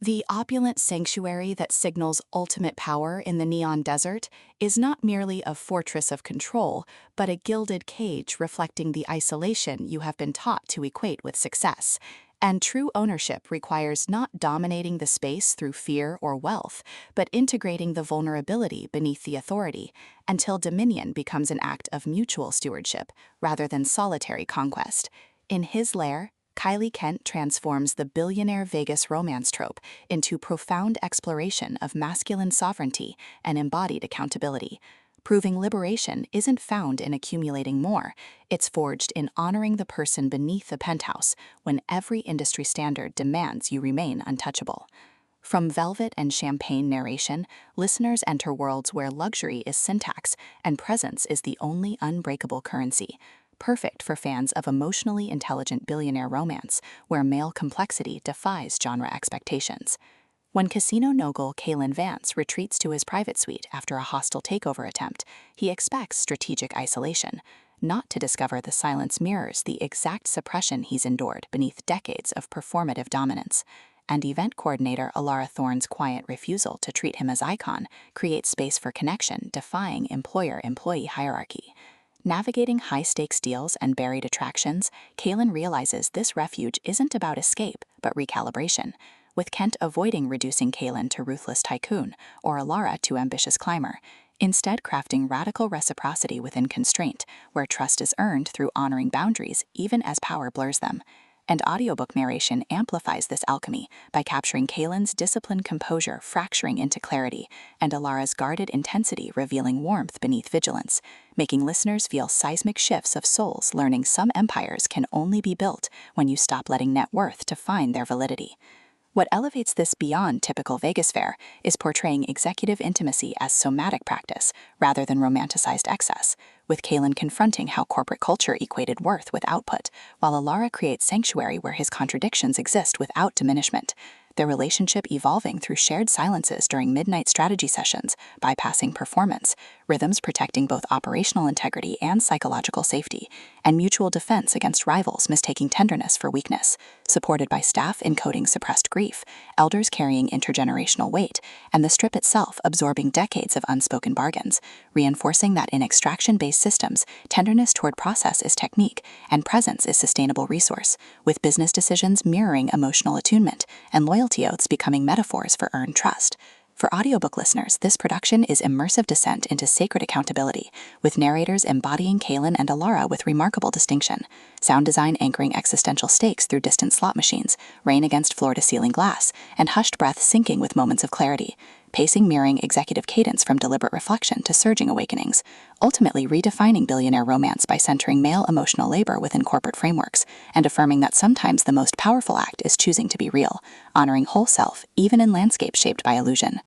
The opulent sanctuary that signals ultimate power in the neon desert is not merely a fortress of control, but a gilded cage reflecting the isolation you have been taught to equate with success. And true ownership requires not dominating the space through fear or wealth, but integrating the vulnerability beneath the authority, until dominion becomes an act of mutual stewardship rather than solitary conquest. In HISLAIR, Kylie Kent transforms the billionaire Vegas romance trope into profound exploration of masculine sovereignty and embodied accountability, proving liberation isn't found in accumulating more, it's forged in honoring the person beneath the penthouse when every industry standard demands you remain untouchable. From velvet and champagne narration, listeners enter worlds where luxury is syntax and presence is the only unbreakable currency. Perfect for fans of emotionally intelligent billionaire romance, where male complexity defies genre expectations. When casino mogul Kalen Vance retreats to his private suite after a hostile takeover attempt, he expects strategic isolation, not to discover the silence mirrors the exact suppression he's endured beneath decades of performative dominance. And event coordinator Alara Thorne's quiet refusal to treat him as icon creates space for connection, defying employer-employee hierarchy. Navigating high-stakes deals and buried attractions, Kalen realizes this refuge isn't about escape, but recalibration, with Kent avoiding reducing Kalen to ruthless tycoon or Alara to ambitious climber, instead crafting radical reciprocity within constraint, where trust is earned through honoring boundaries even as power blurs them. And audiobook narration amplifies this alchemy by capturing Kalen's disciplined composure fracturing into clarity and Alara's guarded intensity revealing warmth beneath vigilance, making listeners feel seismic shifts of souls learning some empires can only be built when you stop letting net worth define their validity. What elevates this beyond typical Vegas fare is portraying executive intimacy as somatic practice rather than romanticized excess, with Kalen confronting how corporate culture equated worth with output, while Alara creates sanctuary where his contradictions exist without diminishment, their relationship evolving through shared silences during midnight strategy sessions, bypassing performance, rhythms protecting both operational integrity and psychological safety, and mutual defense against rivals mistaking tenderness for weakness, supported by staff encoding suppressed grief, elders carrying intergenerational weight, and the strip itself absorbing decades of unspoken bargains, reinforcing that in extraction-based systems, tenderness toward process is technique, and presence is sustainable resource, with business decisions mirroring emotional attunement, and loyalty oaths becoming metaphors for earned trust. For audiobook listeners, this production is immersive descent into sacred accountability, with narrators embodying Kalen and Alara with remarkable distinction, sound design anchoring existential stakes through distant slot machines, rain against floor-to-ceiling glass, and hushed breath syncing with moments of clarity, pacing mirroring executive cadence from deliberate reflection to surging awakenings, ultimately redefining billionaire romance by centering male emotional labor within corporate frameworks, and affirming that sometimes the most powerful act is choosing to be real, honoring whole self even in landscapes shaped by illusion.